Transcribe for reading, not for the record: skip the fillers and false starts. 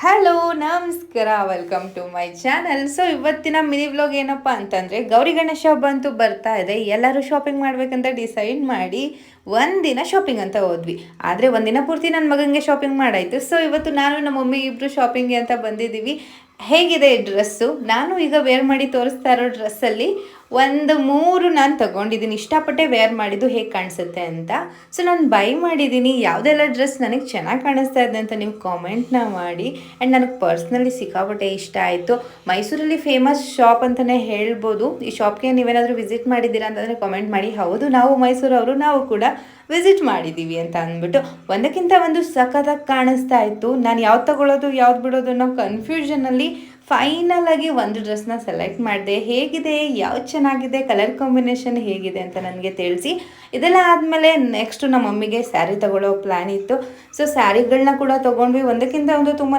Hello ನಮಸ್ಕಾರ, welcome to my channel. So ಇವತ್ತಿನ mini vlog ಏನಪ್ಪ ಅಂತಂದರೆ, ಗೌರಿ ಗಣೇಶ ಹಬ್ಬ ಅಂತೂ ಬರ್ತಾ ಇದೆ. ಎಲ್ಲರೂ ಶಾಪಿಂಗ್ ಮಾಡಬೇಕಂತ ಡಿಸೈಡ್ ಮಾಡಿ ಒಂದಿನ ಶಾಪಿಂಗ್ ಅಂತ ಹೋದ್ವಿ. ಆದರೆ ಒಂದಿನ ಪೂರ್ತಿ ನನ್ನ ಮಗನಿಗೆ ಶಾಪಿಂಗ್ ಮಾಡಾಯಿತು. ಸೊ ಇವತ್ತು ನಾನು ನಮ್ಮ ಮಮ್ಮಿ ಇಬ್ಬರು ಶಾಪಿಂಗ್ಗೆ ಅಂತ ಬಂದಿದ್ದೀವಿ. ಹೇಗಿದೆ ಡ್ರೆಸ್ಸು? ನಾನು ಈಗ ವೇರ್ ಮಾಡಿ ತೋರಿಸ್ತಾ ಇರೋ ಡ್ರೆಸ್ಸಲ್ಲಿ ಒಂದು 3 ನಾನು ತೊಗೊಂಡಿದ್ದೀನಿ. ಇಷ್ಟಪಟ್ಟೆ ವೇರ್ ಮಾಡಿದ್ದು ಹೇಗೆ ಕಾಣಿಸುತ್ತೆ ಅಂತ. ಸೊ ನಾನು ಬೈ ಮಾಡಿದ್ದೀನಿ. ಯಾವುದೆಲ್ಲ ಡ್ರೆಸ್ ನನಗೆ ಚೆನ್ನಾಗಿ ಕಾಣಿಸ್ತಾ ಇದೆ ಅಂತ ನೀವು ಕಾಮೆಂಟ್ನ ಮಾಡಿ. ಆ್ಯಂಡ್ ನನಗೆ ಪರ್ಸ್ನಲಿ ಸಿಕ್ಕಾಪಟ್ಟೆ ಇಷ್ಟ ಆಯಿತು. ಮೈಸೂರಲ್ಲಿ ಫೇಮಸ್ ಶಾಪ್ ಅಂತಲೇ ಹೇಳ್ಬೋದು. ಈ ಶಾಪ್ಗೆ ನೀವೇನಾದರೂ ವಿಸಿಟ್ ಮಾಡಿದ್ದೀರಾ ಅಂತಂದರೆ ಕಾಮೆಂಟ್ ಮಾಡಿ. ಹೌದು, ನಾವು ಮೈಸೂರವರು, ನಾವು ಕೂಡ ವಿಸಿಟ್ ಮಾಡಿದ್ದೀವಿ ಅಂತ ಅಂದ್ಬಿಟ್ಟು ಒಂದಕ್ಕಿಂತ ಒಂದು ಸಖತ್ತಾಗಿ ಕಾಣಿಸ್ತಾ ಇತ್ತು. ನಾನು ಯಾವ್ದು ತಗೊಳ್ಳೋದು ಯಾವ್ದು ಬಿಡೋದು ಅನ್ನೋ ಕನ್ಫ್ಯೂಷನಲ್ಲಿ ಫೈನಲ್ ಆಗಿ ಒಂದು ಡ್ರೆಸ್ನ ಸೆಲೆಕ್ಟ್ ಮಾಡಿದೆ. ಹೇಗಿದೆ, ಯಾವ್ದು ಚೆನ್ನಾಗಿದೆ, ಕಲರ್ ಕಾಂಬಿನೇಷನ್ ಹೇಗಿದೆ ಅಂತ ನನಗೆ ತಿಳಿಸಿ. ಇದೆಲ್ಲ ಆದಮೇಲೆ ನೆಕ್ಸ್ಟು ನಮ್ಮ ಮಮ್ಮಿಗೆ ಸ್ಯಾರಿ ತಗೊಳ್ಳೋ ಪ್ಲ್ಯಾನ್ ಇತ್ತು. ಸೊ ಸ್ಯಾರಿಗಳನ್ನ ಕೂಡ ತೊಗೊಂಡ್ವಿ. ಒಂದಕ್ಕಿಂತ ಒಂದು ತುಂಬ